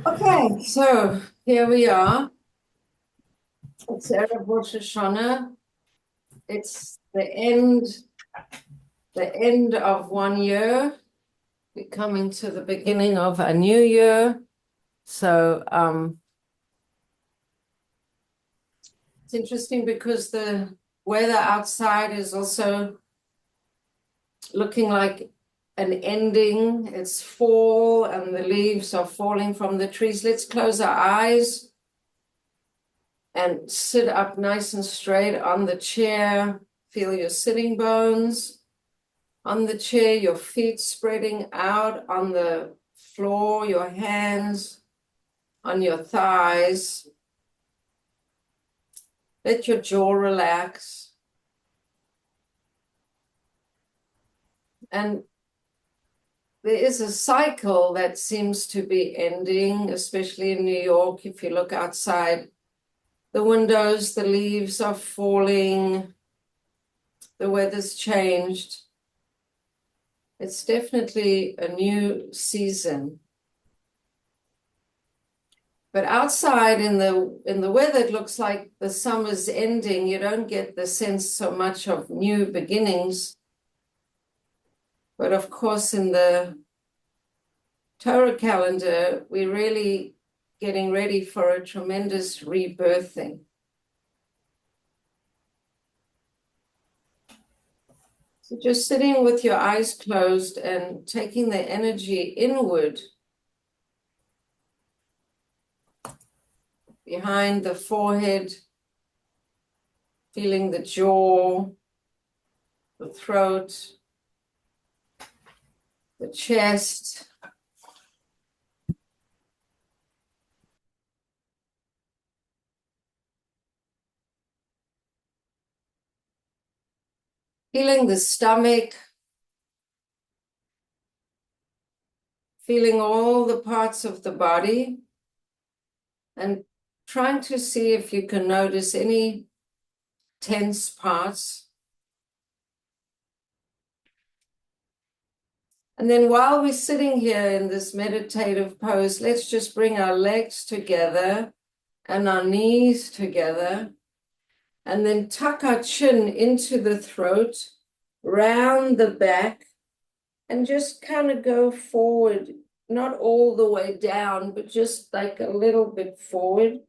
Okay, so here we are. It's Erev Rosh Hashanah. It's the end of one year. We're coming to the beginning of a new year. So it's interesting because the weather outside is also looking like an ending. It's fall and the leaves are falling from the trees. Let's close our eyes and sit up nice and straight on the chair. Feel your sitting bones on the chair, your feet spreading out on the floor, your hands on your thighs. Let your jaw relax. And there is a cycle that seems to be ending, especially in New York. If you look outside the windows, the leaves are falling, the weather's changed. It's definitely a new season. But outside in the weather, it looks like the summer's ending. You don't get the sense so much of new beginnings. But of course, in the Torah calendar, we're really getting ready for a tremendous rebirthing. So just sitting with your eyes closed and taking the energy inward behind the forehead, feeling the jaw, the throat, the chest. Feeling the stomach, feeling all the parts of the body, and trying to see if you can notice any tense parts. And then while we're sitting here in this meditative pose, let's just bring our legs together and our knees together, and then tuck our chin into the throat, round the back, and just kind of go forward, not all the way down, but just like a little bit forward,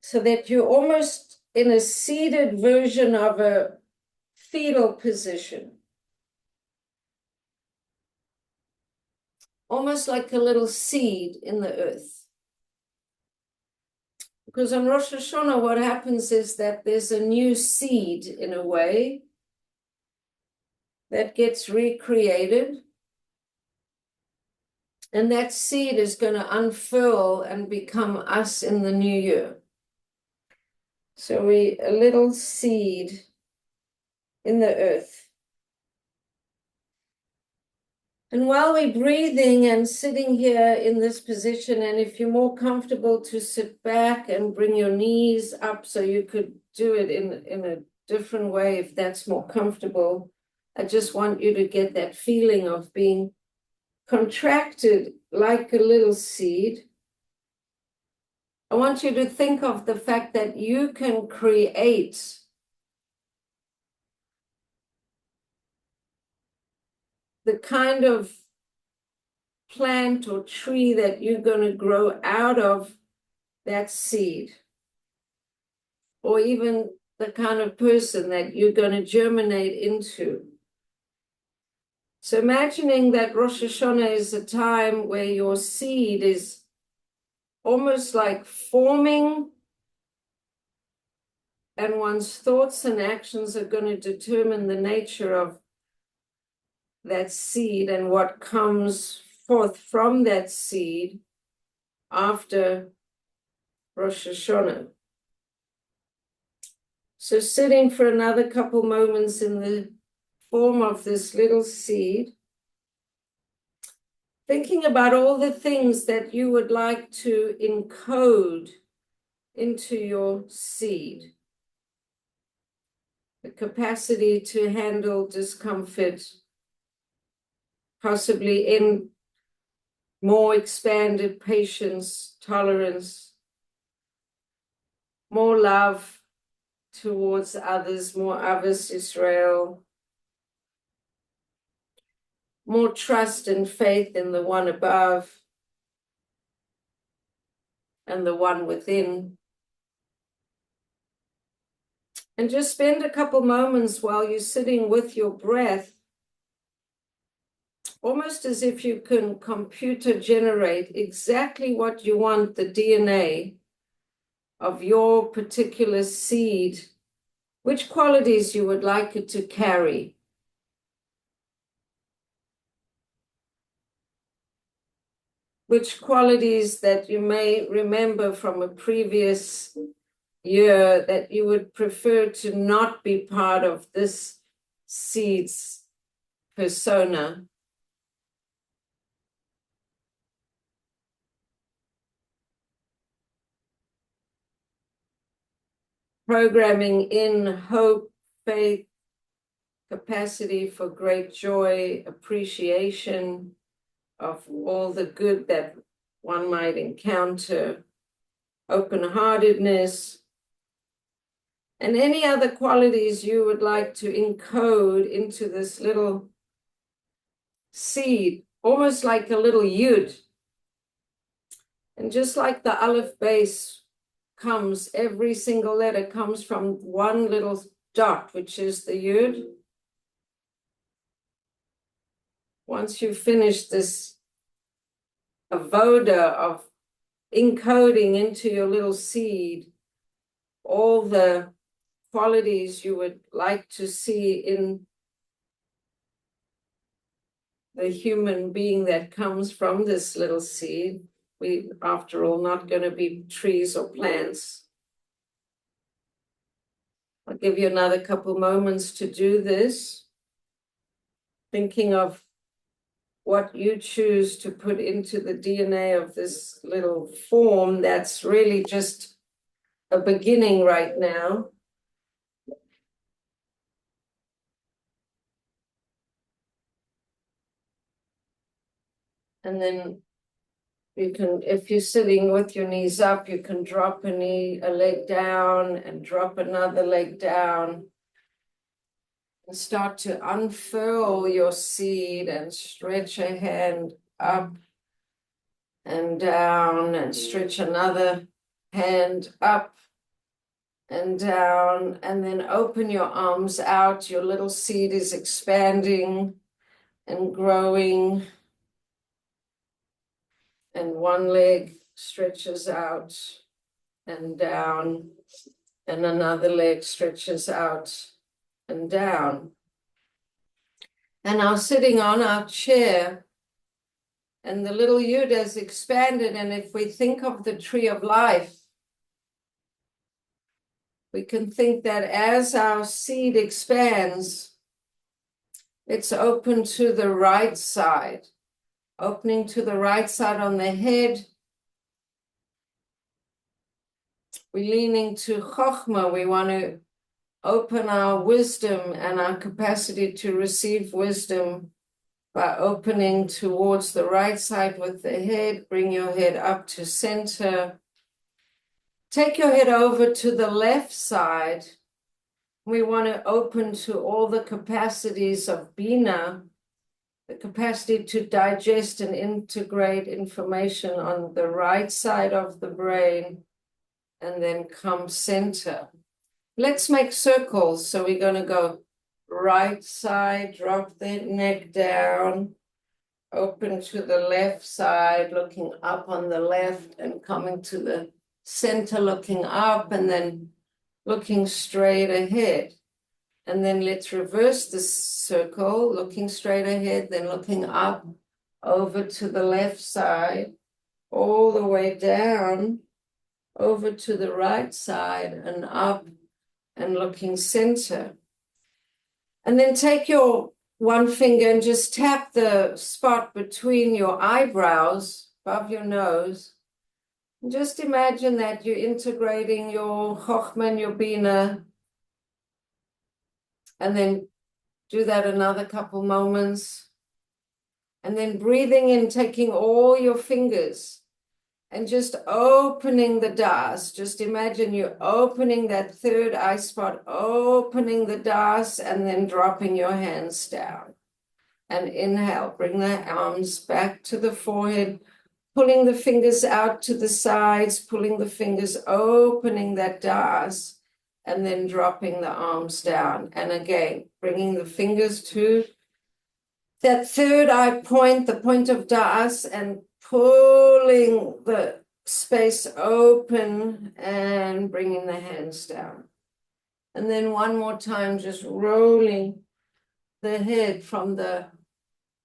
so that you're almost in a seated version of a fetal position, almost like a little seed in the earth. Because on Rosh Hashanah, what happens is that there's a new seed, in a way, that gets recreated. And that seed is going to unfurl and become us in the new year. So we a little seed in the earth. And while we're breathing and sitting here in this position, and if you're more comfortable to sit back and bring your knees up so you could do it in a different way, if that's more comfortable, I just want you to get that feeling of being contracted like a little seed. I want you to think of the fact that you can create the kind of plant or tree that you're going to grow out of that seed, or even the kind of person that you're going to germinate into. So imagining that Rosh Hashanah is a time where your seed is almost like forming, and one's thoughts and actions are going to determine the nature of that seed and what comes forth from that seed after Rosh Hashanah. So sitting for another couple moments in the form of this little seed, thinking about all the things that you would like to encode into your seed. The capacity to handle discomfort, possibly in more expanded patience, tolerance, more love towards others, more Avos Israel, more trust and faith in the one above and the one within. And just spend a couple moments while you're sitting with your breath, almost as if you can computer generate exactly what you want the DNA of your particular seed, which qualities you would like it to carry. Which qualities that you may remember from a previous year that you would prefer to not be part of this seed's persona. Programming in hope, faith, capacity for great joy, appreciation of all the good that one might encounter, open-heartedness, and any other qualities you would like to encode into this little seed, almost like a little yud. And just like the aleph base comes, every single letter comes from one little dot, which is the yud. Once you finish this avoda of encoding into your little seed all the qualities you would like to see in the human being that comes from this little seed. We, after all, not going to be trees or plants. I'll give you another couple moments to do this, thinking of what you choose to put into the DNA of this little form that's really just a beginning right now. And then you can, if you're sitting with your knees up, you can drop a leg down and drop another leg down. And start to unfurl your seed and stretch a hand up and down and stretch another hand up and down, and then open your arms out. Your little seed is expanding and growing, and one leg stretches out and down, and another leg stretches out and down. And now sitting on our chair, and the little yud has expanded, and if we think of the tree of life, we can think that as our seed expands, it's open to the right side, opening to the right side on the head. We're leaning to chokhmah. We want to open our wisdom and our capacity to receive wisdom by opening towards the right side with the head. Bring your head up to center. Take your head over to the left side. We want to open to all the capacities of Bina, the capacity to digest and integrate information on the right side of the brain, and then come center. Let's make circles. So we're going to go right side, drop the neck down, open to the left side, looking up on the left, and coming to the center, looking up, and then looking straight ahead. And then let's reverse the circle, looking straight ahead, then looking up, over to the left side, all the way down, over to the right side, and up, and looking center. And then take your one finger and just tap the spot between your eyebrows, above your nose. And just imagine that you're integrating your chokhmah and your bina. And then do that another couple moments. And then breathing in, taking all your fingers and just opening the das. Just imagine you're opening that third eye spot, opening the das, and then dropping your hands down. And inhale, bring the arms back to the forehead, pulling the fingers out to the sides, pulling the fingers, opening that das, and then dropping the arms down. And again, bringing the fingers to that third eye point, the point of das, and pulling the space open and bringing the hands down. And then one more time, just rolling the head from the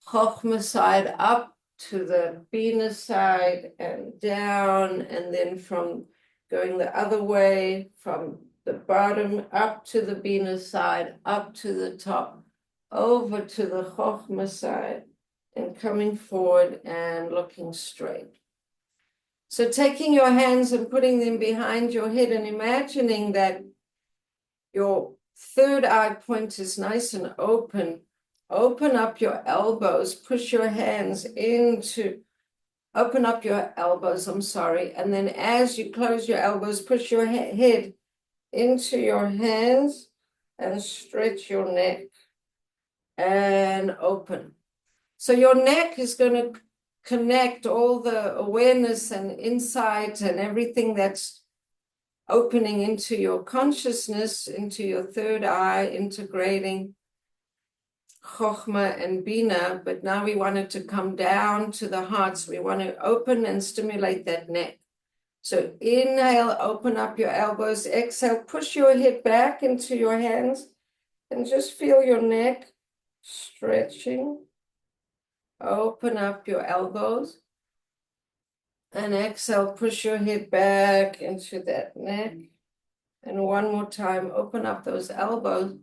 Chokhmah side up to the Bina side and down, and then from going the other way, from the bottom up to the Bina side, up to the top, over to the Chokhmah side, and coming forward and looking straight. So taking your hands and putting them behind your head and imagining that your third eye point is nice and open. Open up your elbows, push your hands into, open up your elbows, and then as you close your elbows, push your head into your hands and stretch your neck and open. So your neck is going to connect all the awareness and insight and everything that's opening into your consciousness, into your third eye, integrating Chokhmah and Bina. But now we want it to come down to the heart. So we want to open and stimulate that neck. So inhale, open up your elbows. Exhale, push your head back into your hands and just feel your neck stretching. Open up your elbows. And exhale, push your head back into that neck. And one more time, open up those elbows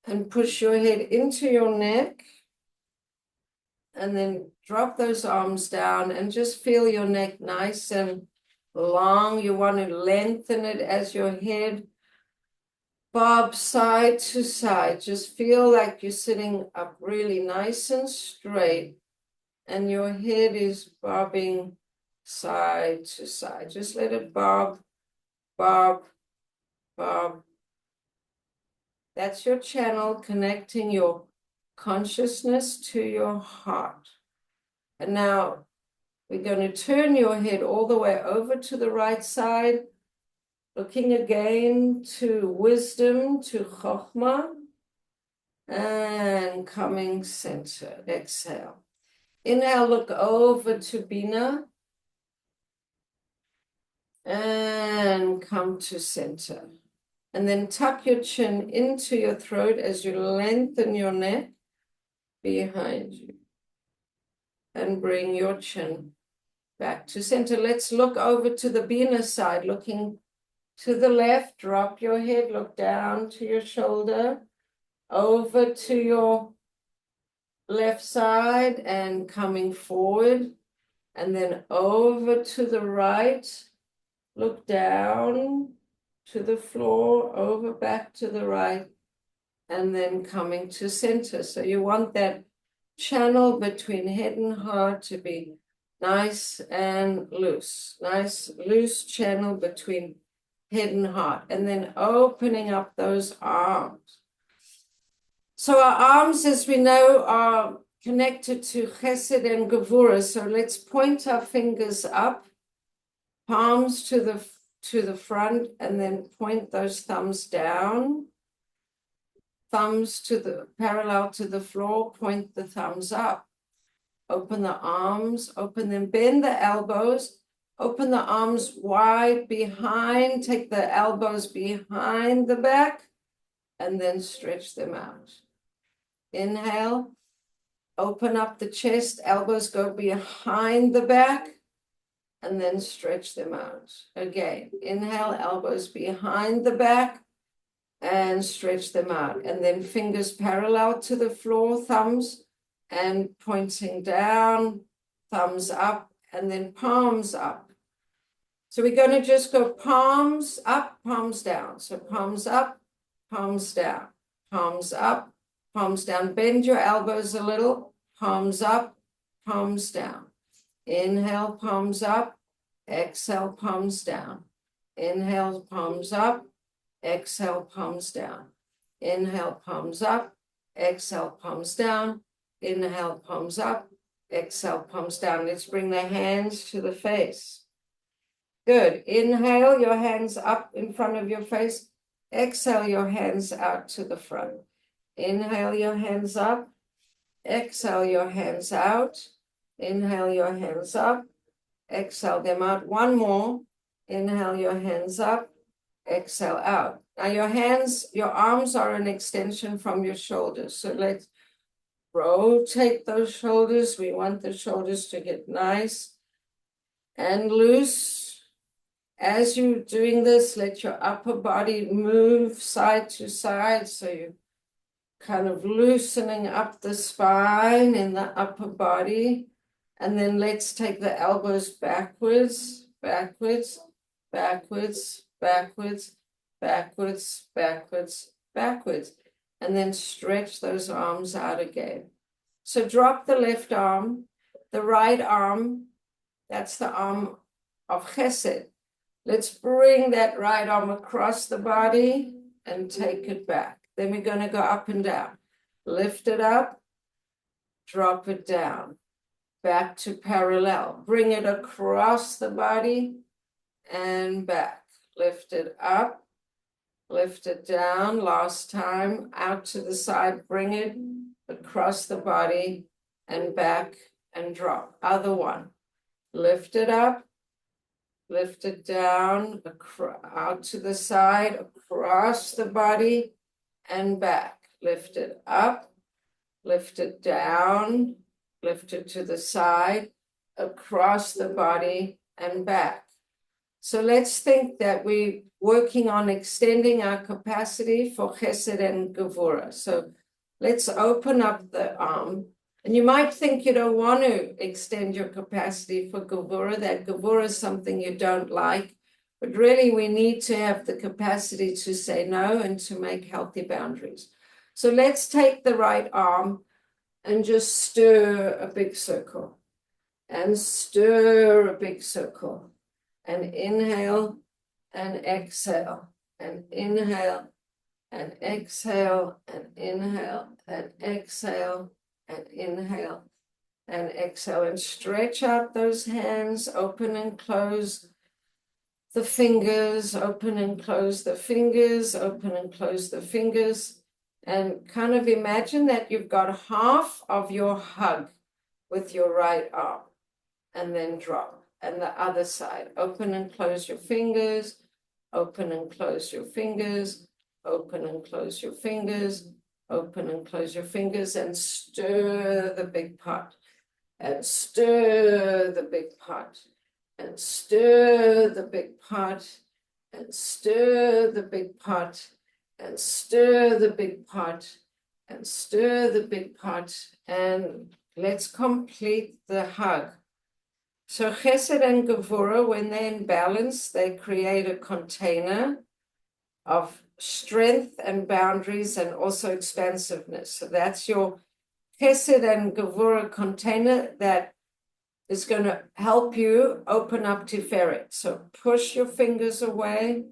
and push your head into your neck. And then drop those arms down and just feel your neck nice and long. You want to lengthen it as your head bobs side to side. Just feel like you're sitting up really nice and straight. And your head is bobbing side to side. Just let it bob, bob, bob. That's your channel connecting your consciousness to your heart. And now we're going to turn your head all the way over to the right side, looking again to wisdom, to Chokhmah, and coming center. Exhale. Inhale, look over to Bina. And come to center. And then tuck your chin into your throat as you lengthen your neck behind you. And bring your chin back to center. Let's look over to the Bina side, looking to the left. Drop your head, look down to your shoulder, over to your left side and coming forward. And then over to the right. Look down to the floor, over back to the right, and then coming to center. So you want that channel between head and heart to be nice and loose. Nice, loose channel between head and heart. And then opening up those arms. So our arms, as we know, are connected to Chesed and Gevurah. So let's point our fingers up. Palms to the front, and then point those thumbs down. Thumbs to the parallel to the floor, point the thumbs up. Open the arms, open them, bend the elbows, open the arms wide behind, take the elbows behind the back, and then stretch them out. Inhale, open up the chest, elbows go behind the back, and then stretch them out. Again, inhale, elbows behind the back, and stretch them out. And then fingers parallel to the floor, thumbs, and pointing down, thumbs up, and then palms up. So we're going to just go palms up, palms down. So palms up, palms down, palms up, palms down. Bend your elbows a little, palms up, palms down. Inhale, palms up, exhale, palms down. Inhale, palms up, exhale, palms down. Inhale, palms up, exhale, palms down. Inhale, palms up, exhale, palms down. Let's bring the hands to the face. Good. Inhale, your hands up in front of your face. Exhale, your hands out to the front. Inhale, your hands up. Exhale, your hands out. Inhale, your hands up. Exhale them out. One more. Inhale, your hands up. Exhale out. Now your arms are an extension from your shoulders. So let's rotate those shoulders. We want the shoulders to get nice and loose. As you're doing this, let your upper body move side to side. So you're kind of loosening up the spine in the upper body. And then let's take the elbows backwards, backwards, backwards, backwards, backwards, backwards, backwards. And then stretch those arms out again. So drop the left arm, the right arm, that's the arm of Chesed. Let's bring that right arm across the body and take it back. Then we're going to go up and down. Lift it up, drop it down, back to parallel. Bring it across the body and back. Lift it up, lift it down. Last time, out to the side. Bring it across the body and back and drop. Other one. Lift it up. Lift it down, out to the side, across the body, and back. Lift it up, lift it down, lift it to the side, across the body, and back. So let's think that we're working on extending our capacity for Chesed and Gevurah. So let's open up the arm. And you might think you don't want to extend your capacity for Gevurah, that Gevurah is something you don't like, but really we need to have the capacity to say no and to make healthy boundaries. So let's take the right arm and just stir a big circle, and stir a big circle, and inhale and exhale, and inhale and exhale, and inhale and exhale, and inhale and exhale, and stretch out those hands, open and close the fingers, open and close the fingers, open and close the fingers, and kind of imagine that you've got half of your hug with your right arm, and then drop. And the other side, open and close your fingers, open and close your fingers, open and close your fingers, open and close your fingers, and stir the big pot, and stir the big pot, and stir the big pot, and stir the big pot, and stir the big pot, and stir the big pot, and let's complete the hug. So Chesed and Gevurah, when they're in balance, they create a container of strength and boundaries and also expansiveness. So that's your Chesed and Gevurah container that is going to help you open up Tiferet. So push your fingers away,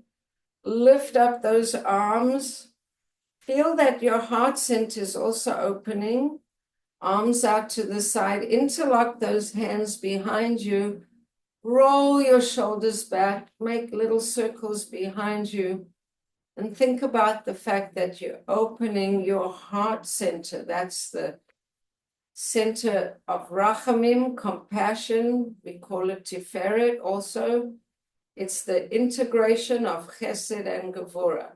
lift up those arms, feel that your heart center is also opening, arms out to the side, interlock those hands behind you, roll your shoulders back, make little circles behind you, and think about the fact that you're opening your heart center. That's the center of Rachamim, compassion. We call it Tiferet also. It's the integration of Chesed and Gevurah.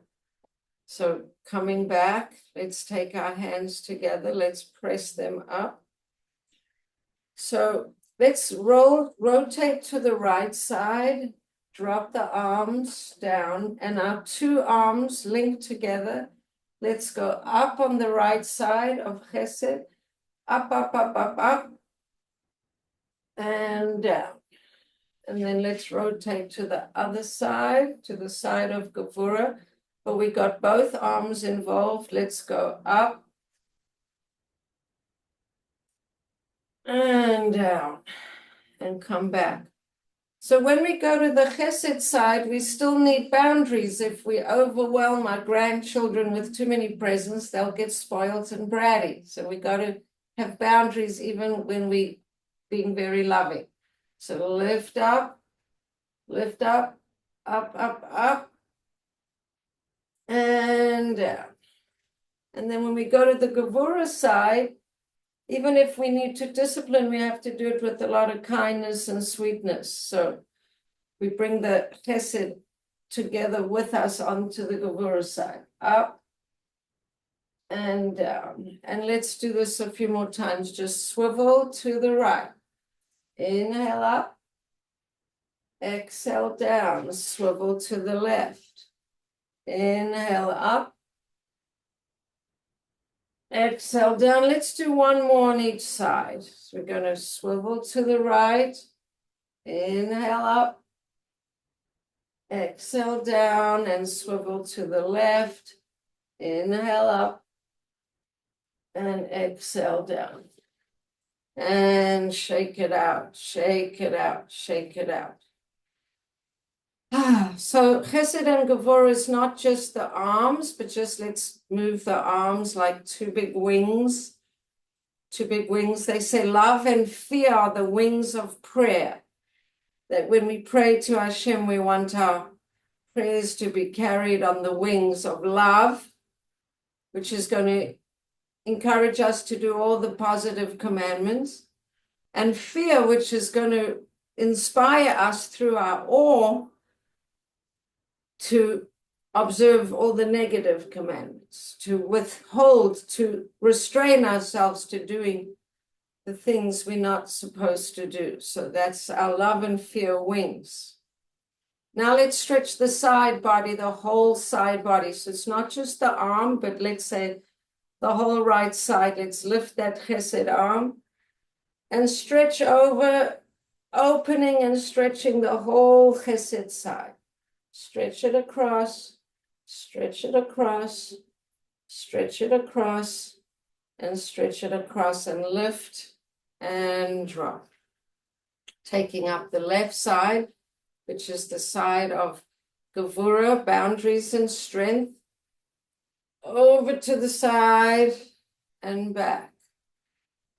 So coming back, let's take our hands together. Let's press them up. So let's rotate to the right side. Drop the arms down, and our two arms linked together. Let's go up on the right side of Chesed, up, up, up, up, up, and down. And then let's rotate to the other side, to the side of Gevurah. But we got both arms involved. Let's go up and down, and come back. So when we go to the chesed side, we still need boundaries. If we overwhelm our grandchildren with too many presents, they'll get spoiled and bratty. So we got to have boundaries even when we being very loving. So lift up, up, up, and down. And then when we go to the Gevurah side, even if we need to discipline, we have to do it with a lot of kindness and sweetness. So we bring the chesed together with us onto the Gevurah side. Up and down. And let's do this a few more times. Just swivel to the right. Inhale up. Exhale down. Swivel to the left. Inhale up. Exhale down. Let's do one more on each side. So we're going to swivel to the right. Inhale up. Exhale down and swivel to the left. Inhale up and exhale down. And shake it out, shake it out, shake it out. So Chesed and Gevurah is not just the arms, but just let's move the arms like two big wings. Two big wings. They say love and fear are the wings of prayer. That when we pray to Hashem, we want our prayers to be carried on the wings of love, which is going to encourage us to do all the positive commandments, and fear, which is going to inspire us through our awe to observe all the negative commandments, to withhold, to restrain ourselves to doing the things we're not supposed to do. So that's our love and fear wings. Now let's stretch the side body, the whole side body. So it's not just the arm, but let's say the whole right side. Let's lift that chesed arm and stretch over, opening and stretching the whole chesed side. Stretch it across, stretch it across, stretch it across, and stretch it across, and lift and drop. Taking up the left side, which is the side of Gevurah, boundaries and strength, over to the side and back,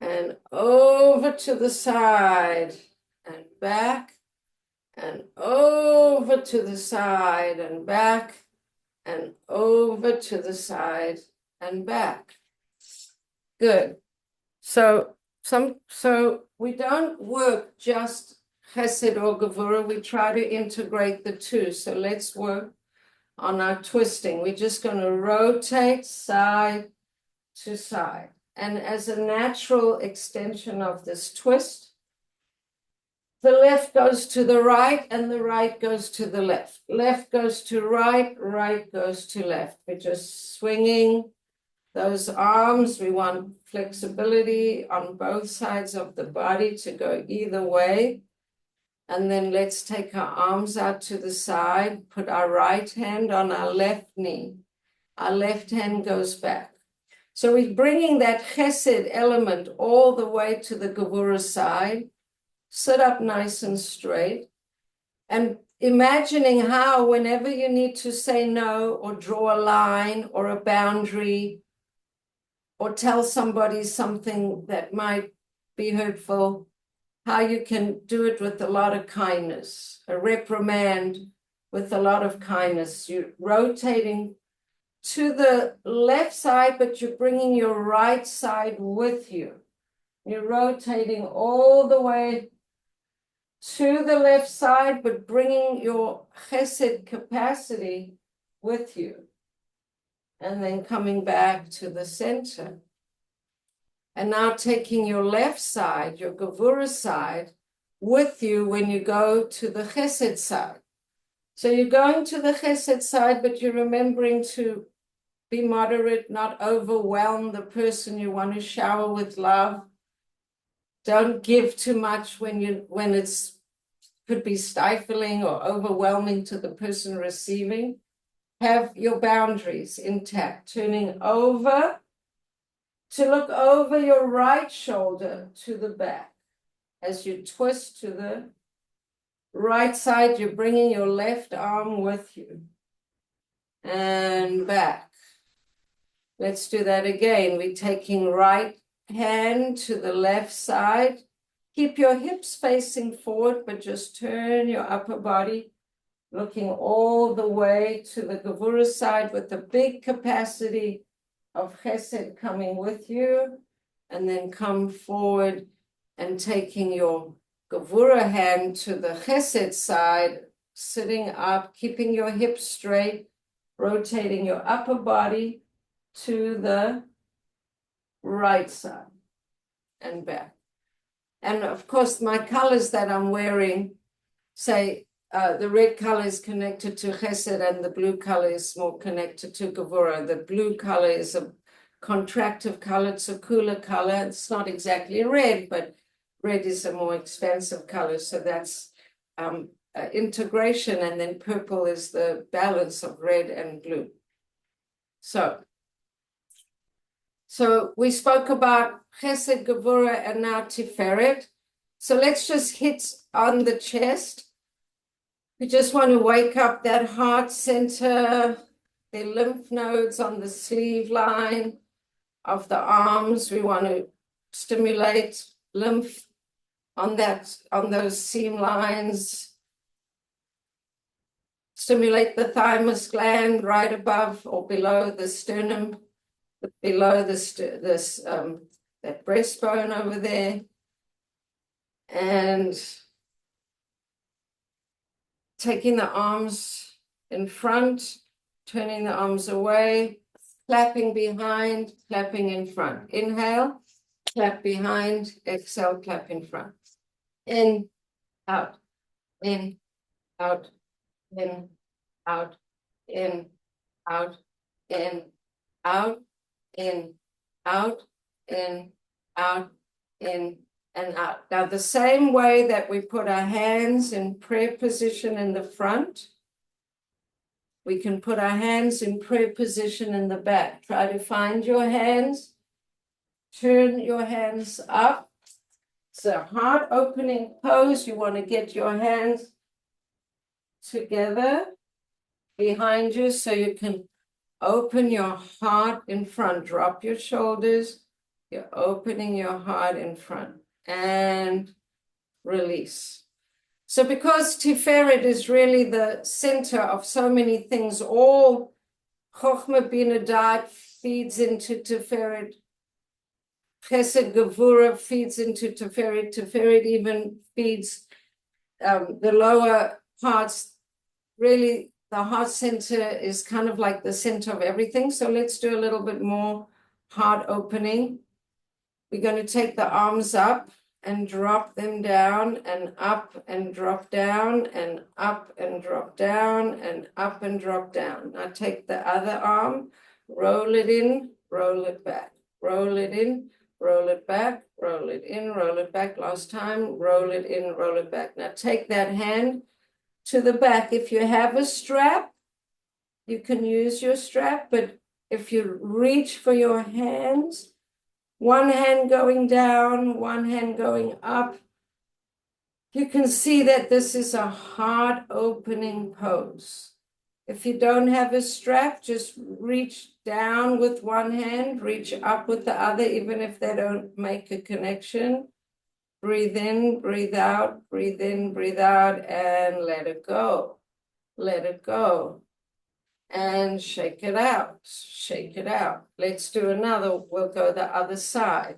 and over to the side and back, and over to the side and back, and over to the side and back. Good. So we don't work just Chesed or Gevurah. We try to integrate the two. So let's work on our twisting. We're just going to rotate side to side. And as a natural extension of this twist, the left goes to the right and the right goes to the left. Left goes to right, right goes to left. We're just swinging those arms. We want flexibility on both sides of the body to go either way. And then let's take our arms out to the side, put our right hand on our left knee. Our left hand goes back. So we're bringing that chesed element all the way to the Gevurah side. Sit up nice and straight. And imagining how whenever you need to say no or draw a line or a boundary or tell somebody something that might be hurtful, how you can do it with a lot of kindness, a reprimand with a lot of kindness. You're rotating to the left side, but you're bringing your right side with you. You're rotating all the way to the left side, but bringing your chesed capacity with you. And then coming back to the center. And now taking your left side, your Gevurah side, with you when you go to the chesed side. So you're going to the chesed side, but you're remembering to be moderate, not overwhelm the person you want to shower with love. Don't give too much when it's could be stifling or overwhelming to the person receiving. Have your boundaries intact, turning over to look over your right shoulder to the back. As you twist to the right side, you're bringing your left arm with you. And back. Let's do that again. We're taking right hand to the left side. Keep your hips facing forward, but just turn your upper body, looking all the way to the Gevurah side with the big capacity of Chesed coming with you. And then come forward and taking your Gevurah hand to the Chesed side, sitting up, keeping your hips straight, rotating your upper body to the right side and back. And of course, my colors that I'm wearing, say the red color is connected to Chesed and the blue color is more connected to Gevurah. The blue color is a contractive color, it's a cooler color. It's not exactly red, but red is a more expansive color. So that's integration, and then purple is the balance of red and blue. So we spoke about Chesed, Gevurah, and now Tiferet. So let's just hit on the chest. We just want to wake up that heart center, the lymph nodes on the sleeve line of the arms. We want to stimulate lymph on those seam lines. Stimulate the thymus gland right above or below the sternum, below that breastbone over there, and taking the arms in front, turning the arms away, clapping behind, clapping in front. Inhale, clap behind, exhale, clap in front. In, out, in, out, in, out, in, out, in, out, in, out, in, out, in, and out. Now, the same way that we put our hands in prayer position in the front, we can put our hands in prayer position in the back. Try to find your hands, turn your hands up. It's a heart opening pose. You want to get your hands together behind you so you can open your heart in front. Drop your shoulders. You're opening your heart in front and release. So because Tiferet is really the center of so many things, all Chochmah Bina Da'at feeds into Tiferet. Chesed Gevurah feeds into Tiferet. Tiferet even feeds the lower parts. Really, the heart center is kind of like the center of everything. So let's do a little bit more heart opening. We're going to take the arms up and drop them down, and up and drop down, and up and drop down, and up and drop down. Now take the other arm, roll it in, roll it back, roll it in, roll it back, roll it in, roll it back. Last time, roll it in, roll it back. Now take that hand to the back. If you have a strap, you can use your strap, but if you reach for your hands, one hand going down, one hand going up, you can see that this is a heart opening pose. If you don't have a strap, just reach down with one hand, reach up with the other, even if they don't make a connection. Breathe in, breathe out, breathe in, breathe out, and let it go. Let it go. And shake it out, shake it out. Let's do another. We'll go the other side.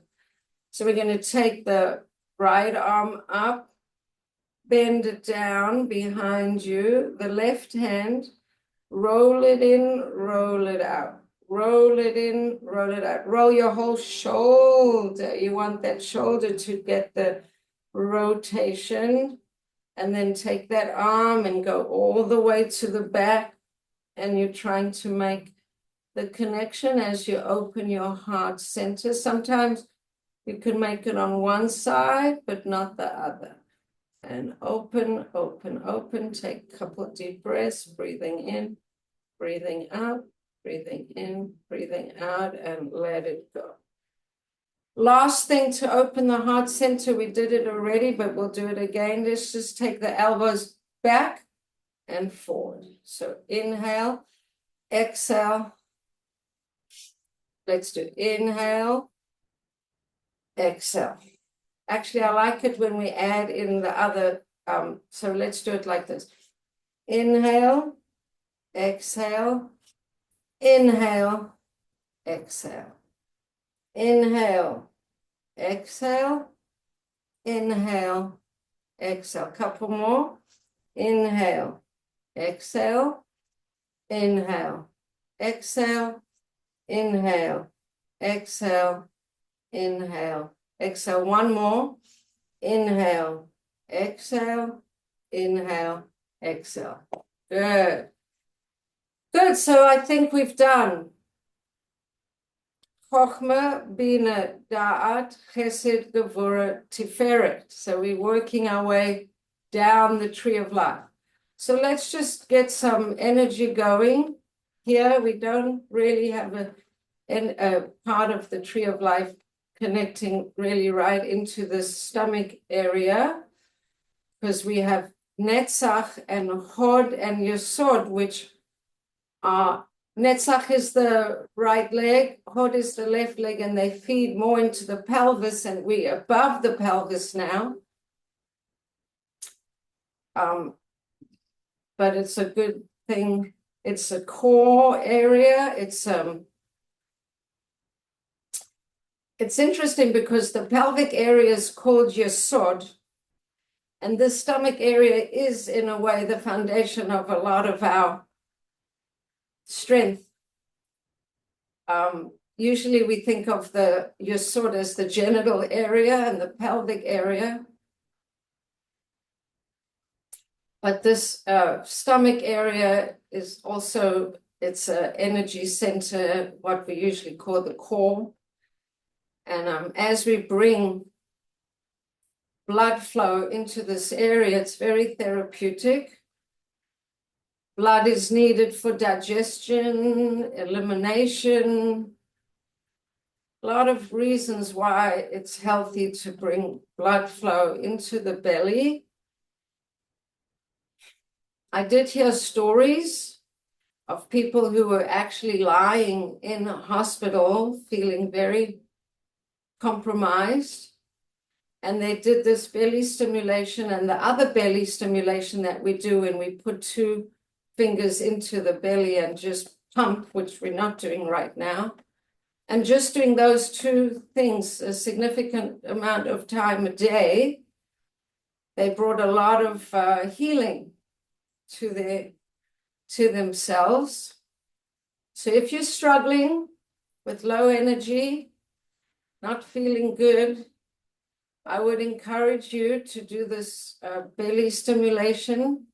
So we're going to take the right arm up, bend it down behind you, the left hand, roll it in, roll it out. Roll it in, roll it out. Roll your whole shoulder. You want that shoulder to get the rotation. And then take that arm and go all the way to the back. And you're trying to make the connection as you open your heart center. Sometimes you can make it on one side, but not the other. And open, open, open. Take a couple of deep breaths, breathing in, breathing out, breathing in, breathing out, and let it go. Last thing to open the heart center, we did it already, but we'll do it again. Let's just take the elbows back and forward. So inhale, exhale. Let's do inhale, exhale. Actually, I like it when we add in the other, so let's do it like this. Inhale, exhale, inhale, exhale. Inhale, exhale, inhale, exhale. Couple more. Inhale, exhale, inhale, exhale, inhale, exhale, inhale, exhale. One more. Inhale, exhale, inhale, exhale. Good. Good. So I think we've done Chochmah, Bina, Da'at, Chesed, Gevurah, Tiferet. So we're working our way down the tree of life. So let's just get some energy going. Here we don't really have a part of the tree of life connecting really right into the stomach area, because we have Netzach and Hod and Yesod, which are Netzach is the right leg, Hod is the left leg, and they feed more into the pelvis, and we above the pelvis now. But it's a good thing. It's a core area. It's interesting because the pelvic area is called Yesod, and the stomach area is, in a way, the foundation of a lot of our strength. Usually we think of the Yesod as the genital area and the pelvic area. But this stomach area is also, it's an energy center, what we usually call the core. And as we bring blood flow into this area, it's very therapeutic. Blood is needed for digestion, elimination, a lot of reasons why it's healthy to bring blood flow into the belly. I did hear stories of people who were actually lying in a hospital feeling very compromised. And they did this belly stimulation and the other belly stimulation that we do when we put 2 fingers into the belly and just pump, which we're not doing right now. And just doing those 2 things a significant amount of time a day, they brought a lot of healing to themselves. So if you're struggling with low energy, not feeling good, I would encourage you to do this belly stimulation.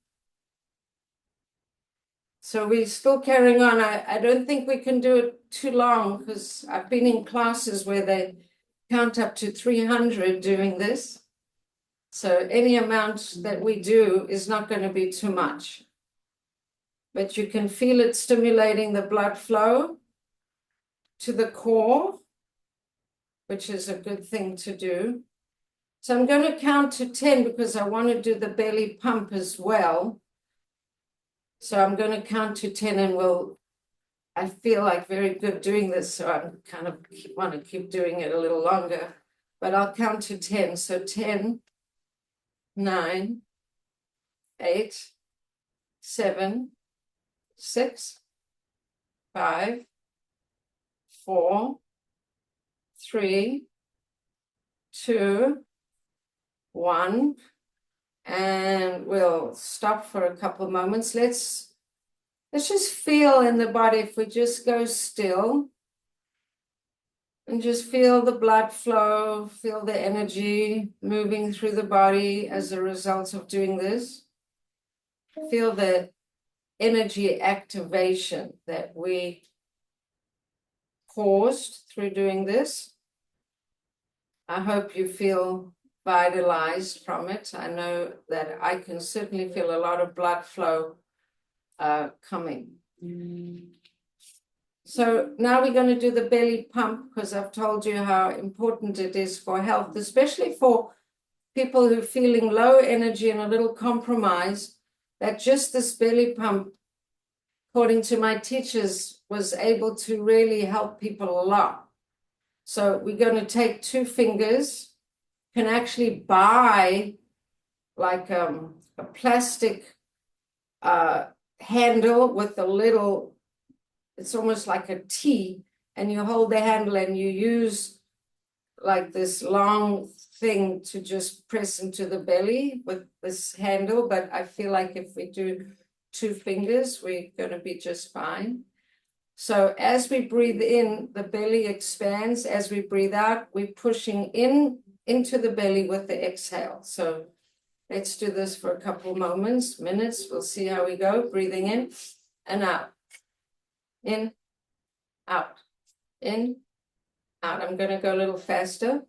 So we're still carrying on. I don't think we can do it too long because I've been in classes where they count up to 300 doing this. So any amount that we do is not going to be too much. But you can feel it stimulating the blood flow to the core, which is a good thing to do. So I'm going to count to 10 because I want to do the belly pump as well. So I'm going to count to 10 and I feel like very good doing this. So I kind of want to keep doing it a little longer, but I'll count to 10. So 10, 9, 8, 7, 6, 5, 4, 3, 2, 1. And we'll stop for a couple of moments. Let's just feel in the body. If we just go still and just feel the blood flow, feel the energy moving through the body as a result of doing this. Feel the energy activation that we caused through doing this. I hope you feel vitalized from it. I know that I can certainly feel a lot of blood flow coming. So now we're going to do the belly pump because I've told you how important it is for health, especially for people who are feeling low energy and a little compromised, that just this belly pump, according to my teachers, was able to really help people a lot. So we're going to take 2 fingers, can actually buy like a plastic handle with a little, it's almost like a T, and you hold the handle and you use like this long thing to just press into the belly with this handle. But I feel like if we do 2 fingers, we're going to be just fine. So as we breathe in, the belly expands. As we breathe out, we're pushing into the belly with the exhale. So let's do this for a couple moments, minutes. We'll see how we go. Breathing in and out. In, out, in, out. I'm going to go a little faster.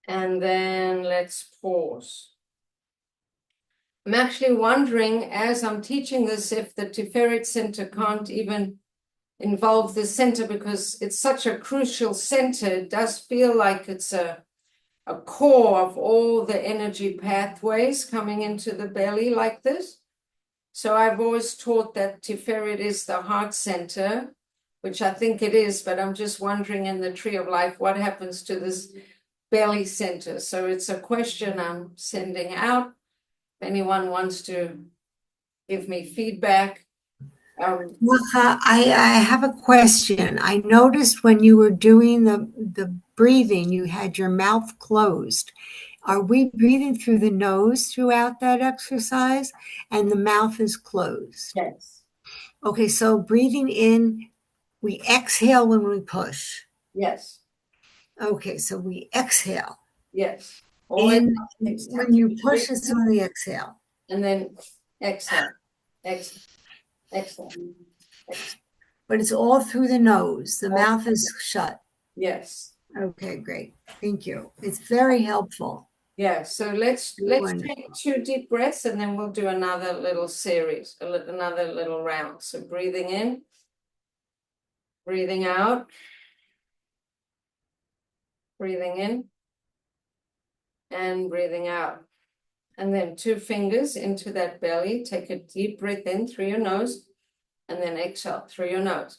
And then let's pause. I'm actually wondering, as I'm teaching this, if the Tiferet Center can't even involve the center because it's such a crucial center. It does feel like it's a core of all the energy pathways coming into the belly like this. So I've always taught that Tiferet is the heart center, which I think it is, but I'm just wondering in the tree of life, what happens to this belly center? So it's a question I'm sending out. If anyone wants to give me feedback. I have a question. I noticed when you were doing the breathing, you had your mouth closed. Are we breathing through the nose throughout that exercise and the mouth is closed? Yes. Okay, so breathing in, we exhale when we push. Yes. Okay, so we exhale. Yes. Always In when you push, it's on the exhale. and then exhale, exhale, exhale, exhale. But it's all through the nose. The mouth is shut. Yes. Okay, great. Thank you. It's very helpful. Yeah. So let's take 2 deep breaths and then we'll do another little series, another little round. So breathing in, breathing out, breathing in, and breathing out. And then 2 fingers into that belly. Take a deep breath in through your nose and then exhale through your nose.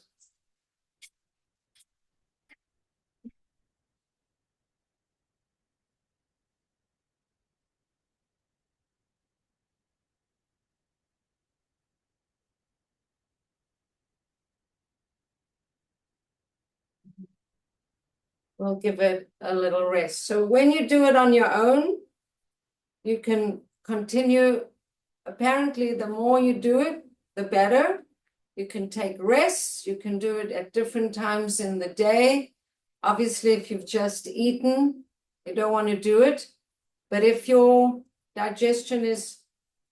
We'll give it a little rest. So when you do it on your own, you can continue. Apparently, the more you do it, the better. You can take rests. You can do it at different times in the day. Obviously, if you've just eaten, you don't want to do it. But if your digestion is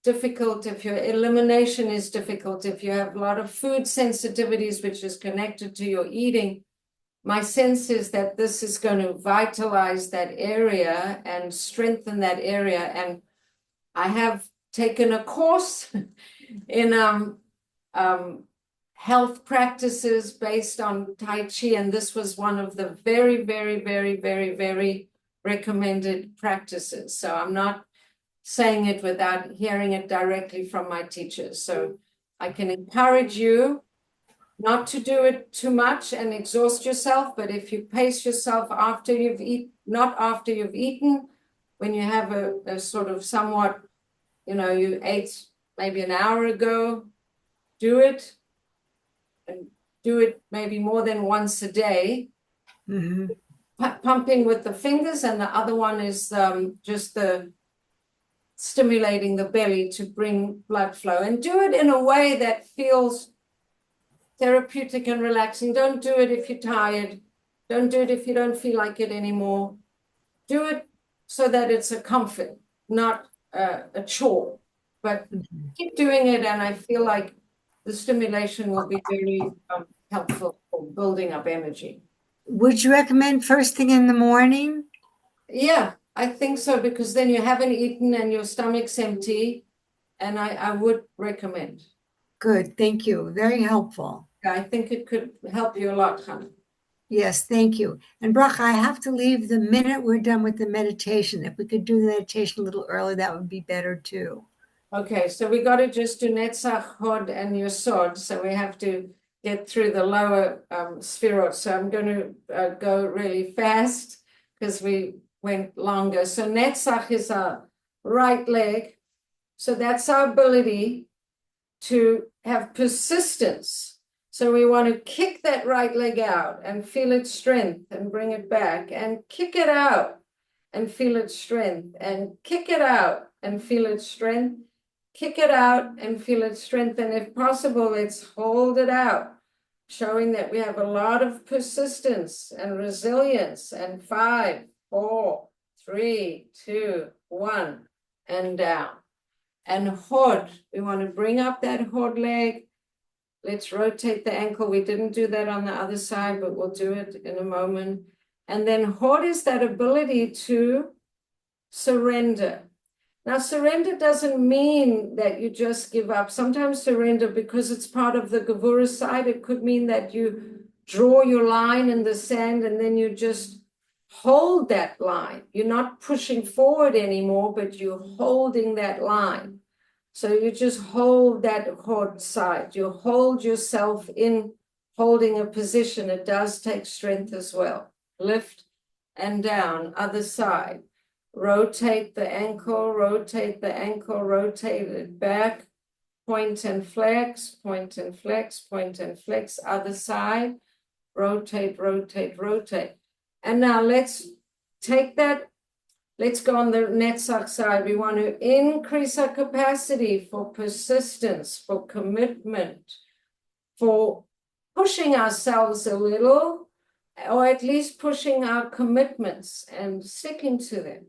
difficult, if your elimination is difficult, if you have a lot of food sensitivities, which is connected to your eating, my sense is that this is going to vitalize that area and strengthen that area. And I have taken a course in health practices based on Tai Chi, and this was one of the very, very, very, very, very recommended practices. So I'm not saying it without hearing it directly from my teachers. So I can encourage you not to do it too much and exhaust yourself, but if you pace yourself after you've eaten, not after you've eaten, when you have a sort of somewhat, you ate maybe an hour ago, do it, and do it maybe more than once a day. Mm-hmm. Pumping with the fingers, and the other one is just the stimulating the belly to bring blood flow, and do it in a way that feels therapeutic and relaxing. Don't do it if you're tired. Don't do it if you don't feel like it anymore. Do it so that it's a comfort, not a chore. But keep doing it, and I feel like the stimulation will be very helpful for building up energy. Would you recommend first thing in the morning? Yeah, I think so, because then you haven't eaten and your stomach's empty, and I would recommend. Good, thank you. Very helpful. I think it could help you a lot, Hannah. Yes, thank you. And Bracha, I have to leave the minute we're done with the meditation. If we could do the meditation a little early, that would be better too. Okay, so we got to just do Netzach, Hod, and Yesod. So we have to get through the lower sefirot. So I'm going to go really fast because we went longer. So Netzach is our right leg. So that's our ability to have persistence. So we want to kick that right leg out and feel its strength and bring it back and kick it out and feel its strength and kick it out and feel its strength. Kick it out and feel its strength. And if possible, let's hold it out, showing that we have a lot of persistence and resilience. And 5, 4, 3, 2, 1, and down. And hod, we want to bring up that hod leg. Let's rotate the ankle. We didn't do that on the other side, but we'll do it in a moment. And then hod is that ability to surrender. Now, surrender doesn't mean that you just give up. Sometimes surrender, because it's part of the Gevurah side, it could mean that you draw your line in the sand and then you just hold that line. You're not pushing forward anymore, but you're holding that line. So you just hold that hod side. You hold yourself in holding a position. It does take strength as well. Lift and down, other side. Rotate the ankle, rotate the ankle, rotate it back, point and flex, point and flex, point and flex, other side, rotate, rotate, rotate. And now let's take that, let's go on the Netzach side. We want to increase our capacity for persistence, for commitment, for pushing ourselves a little, or at least pushing our commitments and sticking to them.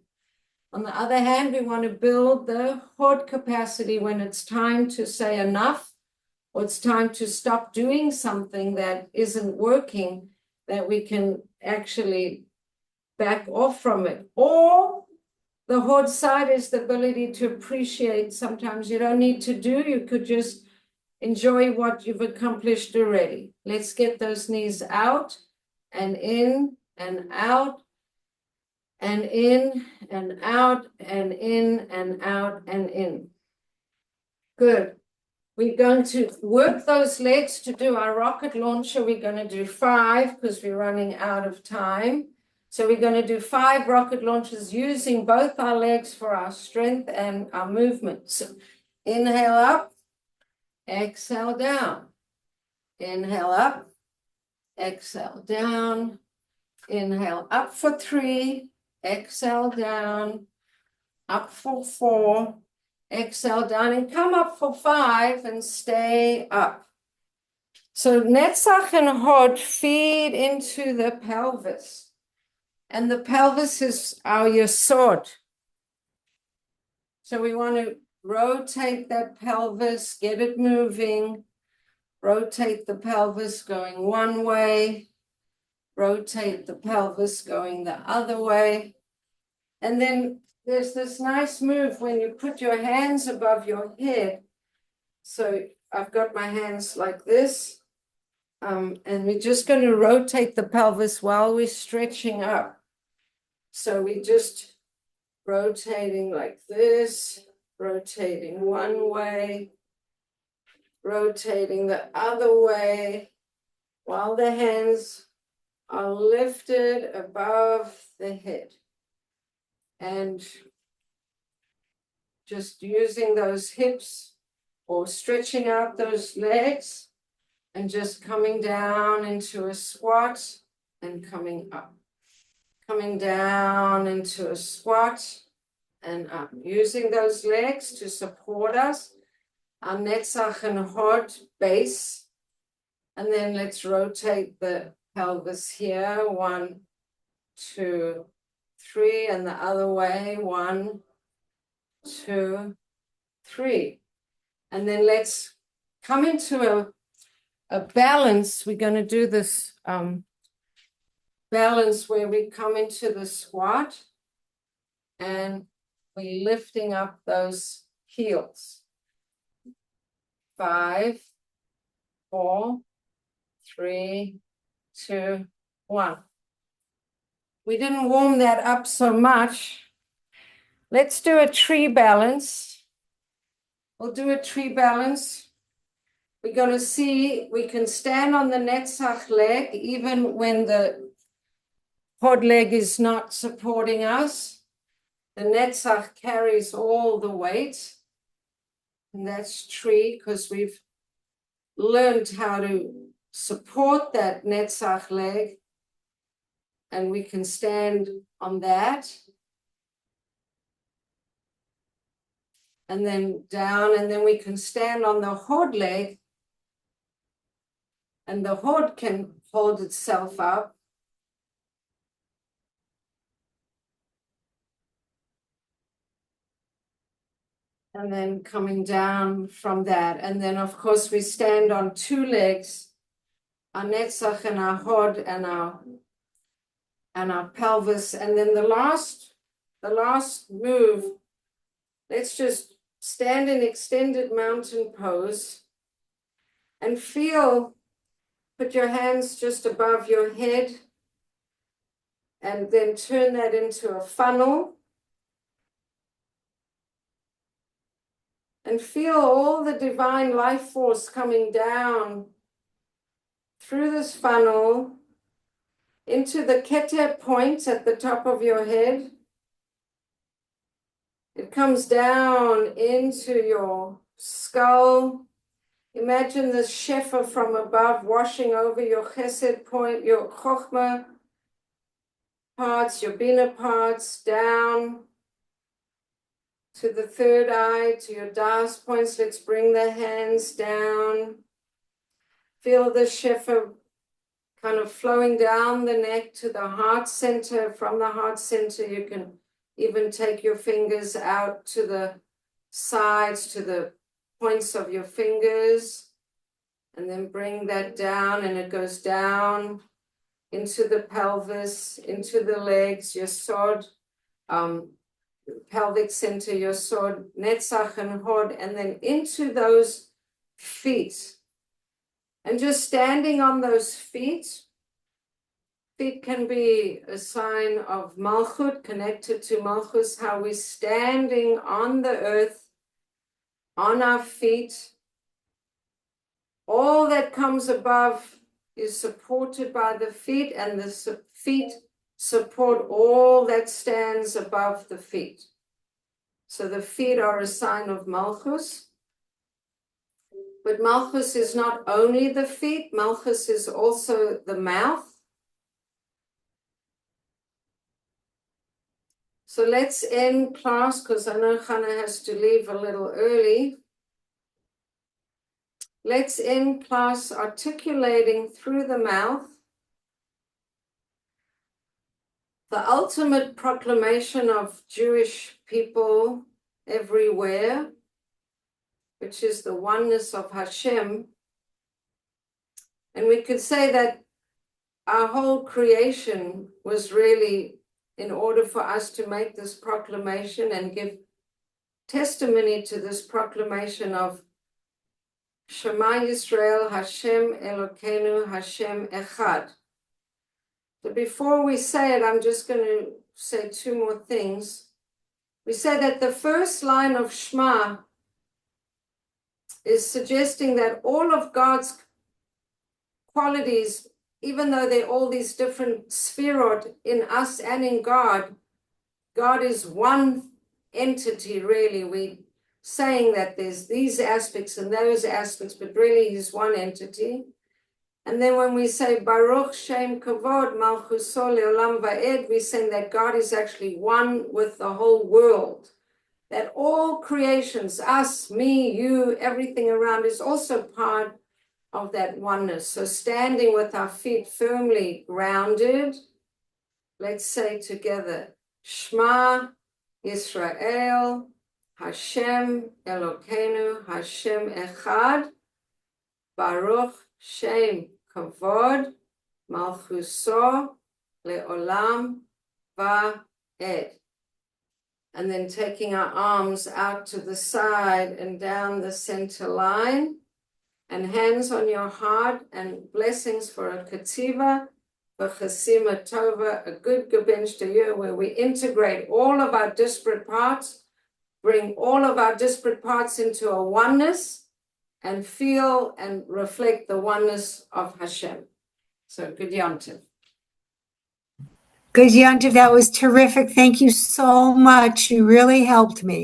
On the other hand, we want to build the hod capacity when it's time to say enough, or it's time to stop doing something that isn't working, that we can actually back off from it. Or the hod side is the ability to appreciate. Sometimes you don't need to do, you could just enjoy what you've accomplished already. Let's get those knees out and in and out. And in and out and in and out and in. Good. We're going to work those legs to do our rocket launcher. We're going to do 5 because we're running out of time. So we're going to do 5 rocket launches using both our legs for our strength and our movement. So inhale up, exhale down. Inhale up, exhale down. Inhale up for 3. Exhale down, up for 4, exhale down, and come up for 5 and stay up. So Netzach and Hod feed into the pelvis, and the pelvis is our yesod. So we want to rotate that pelvis, get it moving, rotate the pelvis going one way, rotate the pelvis going the other way. And then there's this nice move when you put your hands above your head. So I've got my hands like this. And we're just going to rotate the pelvis while we're stretching up. So we're just rotating like this, rotating one way, rotating the other way, while the hands are lifted above the head. And just using those hips or stretching out those legs and just coming down into a squat and coming up. Coming down into a squat and up. Using those legs to support us. Our Netzach and Hod base. And then let's rotate the pelvis here, 1, 2, 3, and the other way, 1, 2, 3. And then let's come into a balance. We're going to do this balance where we come into the squat and we're lifting up those heels. 5, 4, 3, 2, 1. We didn't warm that up so much. Let's do a tree balance. We'll do a tree balance. We're going to see we can stand on the Netzach leg even when the Hod leg is not supporting us. The Netzach carries all the weight. And that's tree because we've learned how to support that Netzach leg. And we can stand on that. And then down, and then we can stand on the Hod leg. And the Hod can hold itself up. And then coming down from that. And then, of course, we stand on 2 legs, our Netzach and our Hod and our pelvis. And then the last move, let's just stand in extended mountain pose and feel, put your hands just above your head and then turn that into a funnel. And feel all the divine life force coming down through this funnel into the Keter point at the top of your head. It comes down into your skull. Imagine the shefa from above washing over your chesed point, your chokhmah parts, your bina parts, down to the third eye, to your das points. Let's bring the hands down. Feel the shefa kind of flowing down the neck to the heart center. From the heart center, you can even take your fingers out to the sides, to the points of your fingers, and then bring that down, and it goes down into the pelvis, into the legs, your sword, pelvic center, your sword, Netzach and Hod, and then into those feet. And just standing on those feet. Feet can be a sign of Malchut, connected to Malchus, how we're standing on the earth, on our feet. All that comes above is supported by the feet, and the feet support all that stands above the feet. So the feet are a sign of Malchus. But Malchus is not only the feet, Malchus is also the mouth. So let's end class, because I know Hannah has to leave a little early. Let's end class articulating through the mouth the ultimate proclamation of Jewish people everywhere, which is the oneness of Hashem. And we could say that our whole creation was really in order for us to make this proclamation and give testimony to this proclamation of Shema Yisrael, Hashem Elokeinu, Hashem Echad. But before we say it, I'm just going to say 2 more things. We say that the first line of Shema is suggesting that all of God's qualities, even though they're all these different sefirot in us and in God, God is one entity, really. We're saying that there's these aspects and those aspects, but really he's one entity. And then when we say Baruch Shem Kavod Malchuso Leolam Va'ed, we're saying that God is actually one with the whole world. That all creations, us, me, you, everything around is also part of that oneness. So standing with our feet firmly grounded, let's say together, Shema Yisrael, Hashem Elokeinu, Hashem Echad, Baruch Shem Kavod, Malchuso Le'olam Va'ed. And then taking our arms out to the side and down the center line, and hands on your heart, and blessings for a kativa, for chesima tova, a good gebench to you, where we integrate all of our disparate parts, bring all of our disparate parts into a oneness, and feel and reflect the oneness of Hashem. So good yontiv. Good, Yontif. That was terrific. Thank you so much. You really helped me.